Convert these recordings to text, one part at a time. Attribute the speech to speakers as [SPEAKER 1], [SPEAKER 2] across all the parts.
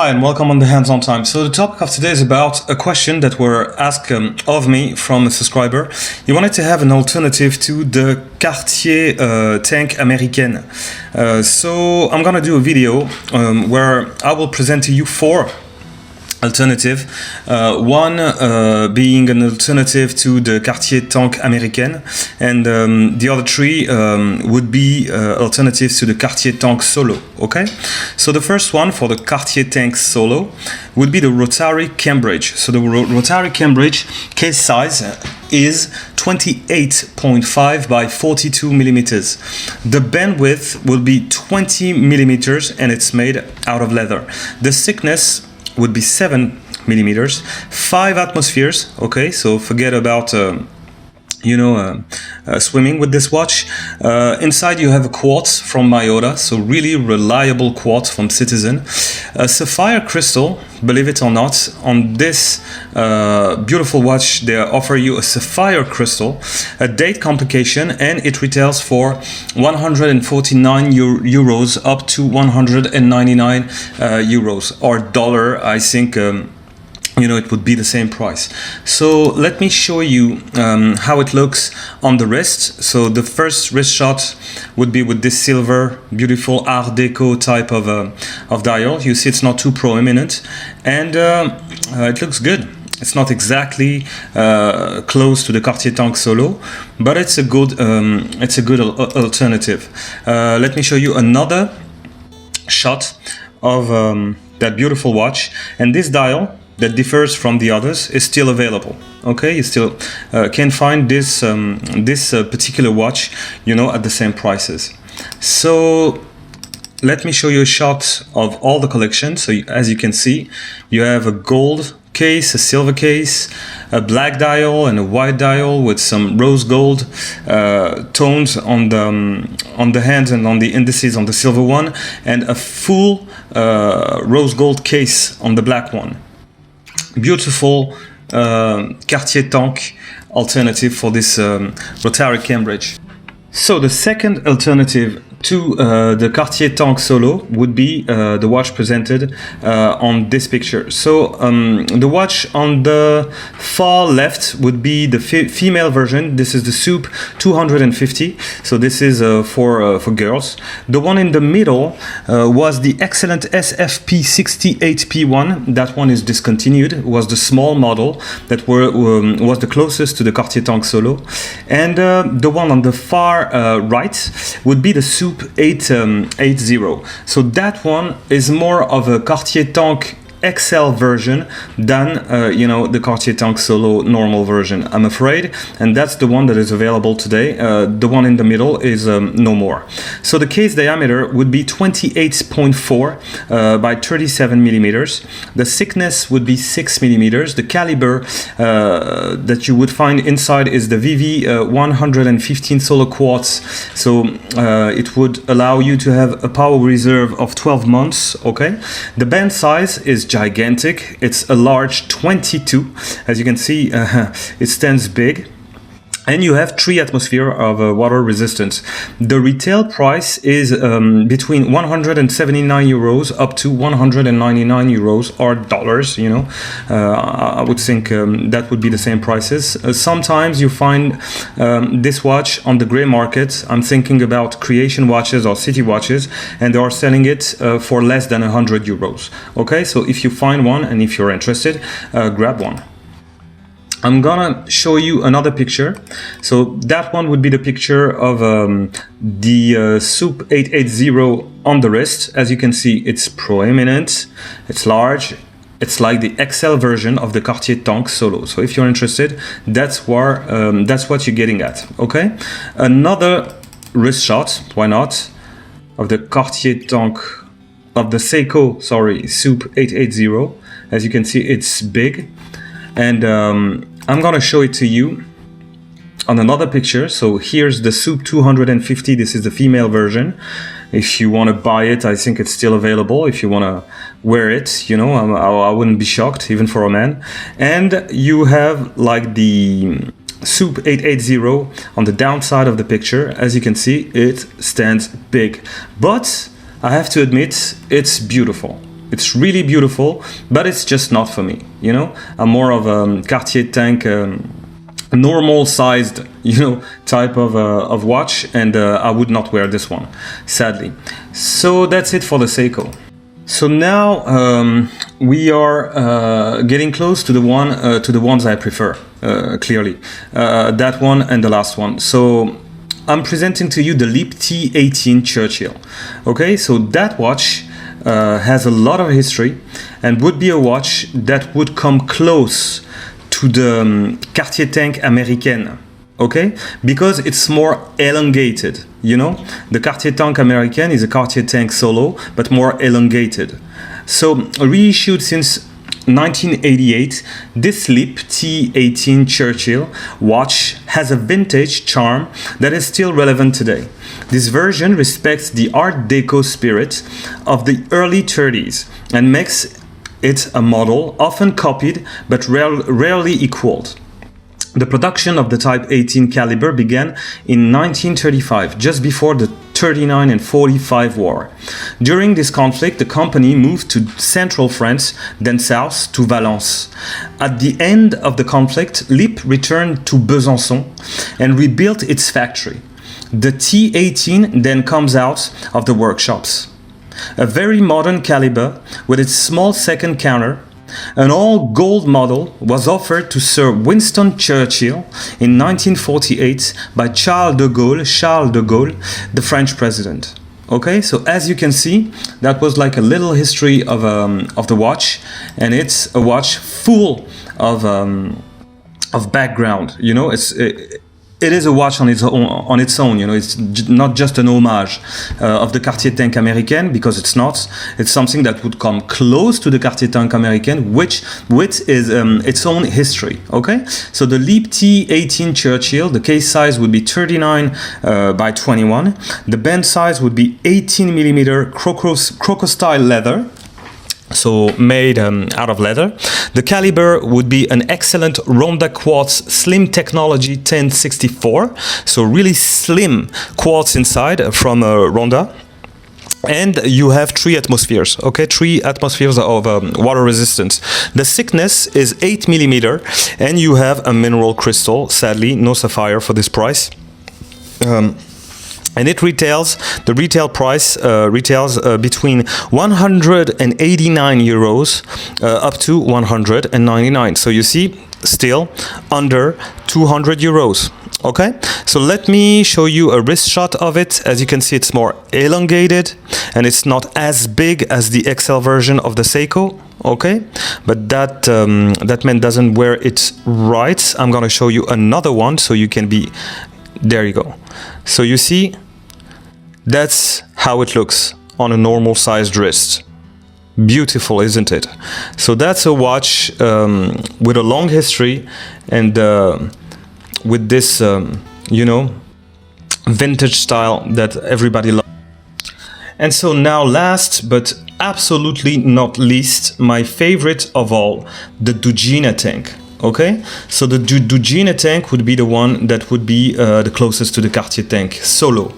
[SPEAKER 1] Hi and welcome on the Hands-On Time. So the topic of today is about a question that were asked of me from a subscriber. He wanted to have an alternative to the Cartier Tank Américaine. So I'm gonna do a video where I will present to you four alternative. One being an alternative to the Cartier Tank Américaine, and the other three would be alternatives to the Cartier Tank Solo. Okay, so the first one for the Cartier Tank Solo would be the Rotary Cambridge. So the Rotary Cambridge case size is 28.5 by 42 millimeters. The bandwidth will be 20 millimeters and it's made out of leather. The thickness would be 7 millimeters, 5 atmospheres. Okay, so forget about swimming with this watch. Inside you have a quartz from Myoda, so really reliable quartz from Citizen. A sapphire crystal, believe it or not, on this beautiful watch they offer you a sapphire crystal, a date complication, and it retails for 149 euros up to 199 euros or dollar. I think it would be the same price. So let me show you how it looks on the wrist. So the first wrist shot would be with this silver, beautiful Art Deco type of dial. You see it's not too prominent, and it looks good. It's not exactly close to the Cartier Tank Solo, but it's a good alternative. Let me show you another shot of that beautiful watch, and this dial that differs from the others is still available. Okay, you still can find this particular watch, at the same prices. So let me show you a shot of all the collection. So as you can see, you have a gold case, a silver case, a black dial, and a white dial with some rose gold tones on the hands and on the indices on the silver one, and a full rose gold case on the black one. Beautiful Cartier Tank alternative for this Rotary Cambridge. So the second alternative to the Cartier Tank Solo would be the watch presented on this picture. So the watch on the far left would be the female version. This is the SUP880. So this is for girls. The one in the middle was the excellent SUP880. That one is discontinued. It was the small model that was the closest to the Cartier Tank Solo. And the one on the far right would be the SUP880. So that one is more of a Cartier Tank XL version than the Cartier Tank Solo normal version, I'm afraid, and that's the one that is available today. The one in the middle is no more. So the case diameter would be 28.4 by 37 millimeters. The thickness would be 6 millimeters. The caliber that you would find inside is the VV115 Solo Quartz. So it would allow you to have a power reserve of 12 months. Okay, the band size is gigantic. It's a large 22. As you can see, it stands big. And you have 3 atmosphere of water resistance. The retail price is between 179 euros up to 199 euros or dollars. I would think that would be the same prices. Sometimes you find this watch on the gray market. I'm thinking about Creation watches or City watches, and they are selling it for less than 100 euros. Okay, so if you find one and if you're interested, grab one. I'm gonna show you another picture. So that one would be the picture of the SUP880 on the wrist. As you can see, it's proeminent, it's large, it's like the XL version of the Cartier Tank Solo. So if you're interested, that's what you're getting at. Okay, another wrist shot, why not, of the Cartier Tank, of the Seiko, SUP880. As you can see, it's big. And I'm gonna show it to you on another picture. So here's the SUP250. This is the female version. If you want to buy it, I think it's still available. If you want to wear it, I wouldn't be shocked, even for a man. And you have like the SUP880 on the downside of the picture. As you can see, it stands big. But I have to admit, it's beautiful. It's really beautiful, but it's just not for me, you know. I'm more of a Cartier Tank, normal sized, you know, type of watch, and I would not wear this one, sadly. So that's it for the Seiko. So now we are getting close to the ones I prefer, clearly. That one and the last one. So I'm presenting to you the LEAP T18 Churchill. Okay, so that watch has a lot of history and would be a watch that would come close to the Cartier Tank Américaine. Okay, because it's more elongated, you know. The Cartier Tank Américaine is a Cartier Tank Solo, but more elongated. So reissued since 1988, this LEAP T18 Churchill watch has a vintage charm that is still relevant today. This version respects the Art Deco spirit of the early 30s and makes it a model often copied but rarely equaled. The production of the Type 18 caliber began in 1935, just before the 39 and 45 war. During this conflict, the company moved to central France, then south to Valence. At the end of the conflict, LEAP returned to Besançon and rebuilt its factory. The T18 then comes out of the workshops. A very modern caliber with its small second counter. An all-gold model was offered to Sir Winston Churchill in 1948 by Charles de Gaulle, the French president. Okay, so as you can see, that was like a little history of the watch, and it's a watch full of background. You know, it is a watch on its own, you know. It's not just an homage of the Cartier Tank Américaine, because it's not. It's something that would come close to the Cartier Tank Américaine, which is its own history. Okay, so the LEAP T18 Churchill, the case size would be 39 by 21. The band size would be 18 millimeter crocodile leather. So made out of leather. The caliber would be an excellent Ronda Quartz Slim Technology 1064. So really slim quartz inside from Ronda. And you have 3 atmospheres, okay? 3 atmospheres of water resistance. The thickness is 8 millimeter, and you have a mineral crystal. Sadly, no sapphire for this price. And it retails, the retail price retails between 189 euros up to 199. So you see, still under 200 euros. Okay, so let me show you a wrist shot of it. As you can see, it's more elongated and it's not as big as the XL version of the Seiko. Okay, but that man doesn't wear it right. I'm gonna show you another one so you can be. There you go. So you see, that's how it looks on a normal sized wrist. Beautiful, isn't it? So that's a watch with a long history and with this, you know, vintage style that everybody loves. And so now, last but absolutely not least, my favorite of all, the Dugena Tank. Okay, so the Dugena Tank would be the one that would be the closest to the Cartier Tank Solo.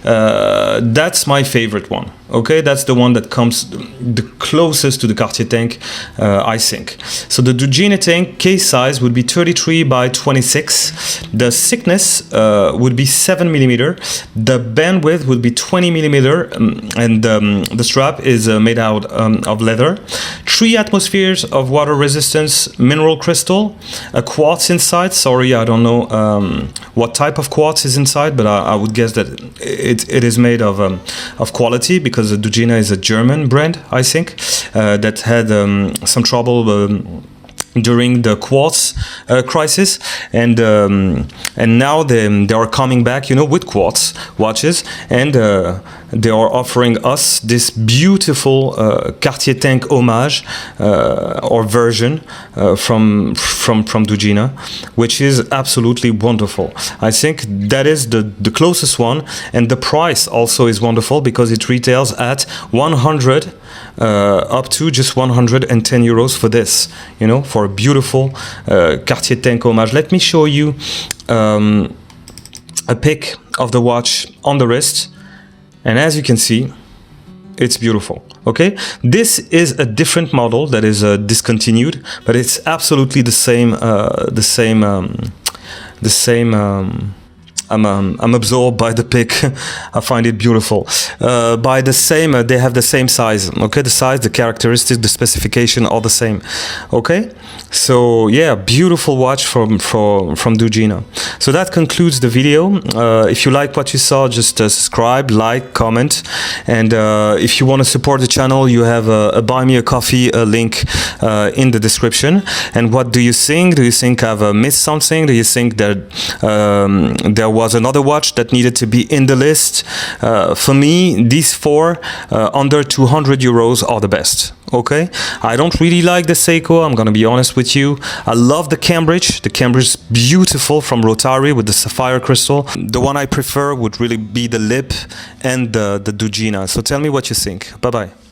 [SPEAKER 1] That's my favorite one. Okay, that's the one that comes the closest to the Cartier Tank, I think. So the Dugena Tank case size would be 33 by 26. The thickness would be 7 millimeter. The bandwidth would be 20 millimeter, and the strap is made out of leather. 3 atmospheres of water resistance, mineral crystal, a quartz inside. Sorry, I don't know what type of quartz is inside, but I would guess that it is made of quality, because the Dugena is a German brand, I think, that had some trouble during the quartz crisis, and now they are coming back, you know, with quartz watches, and they are offering us this beautiful Cartier Tank homage or version from Dugena, which is absolutely wonderful. I think that is the closest one, and the price also is wonderful because it retails at 100 up to just 110 euros for this, you know, for a beautiful Cartier Tank homage. Let me show you a pic of the watch on the wrist, and as you can see, It's beautiful. Okay, this is a different model that is discontinued, but it's absolutely the same. I'm absorbed by the pic. I find it beautiful. By the same, they have the same size. Okay, the size, the characteristics, the specification are the same. Okay, so yeah, beautiful watch from Dugena. So that concludes the video. If you like what you saw, just subscribe, like, comment, and if you want to support the channel, you have a buy me a coffee link in the description. And what do you think? Do you think I've missed something? Do you think that there was another watch that needed to be in the list? For me, these four under 200 euros are the best. Okay, I don't really like the Seiko, I'm gonna be honest with you. I love the Cambridge. The Cambridge is beautiful from Rotary with the sapphire crystal. The one I prefer would really be the Lip and the Dugena. So tell me what you think. Bye bye.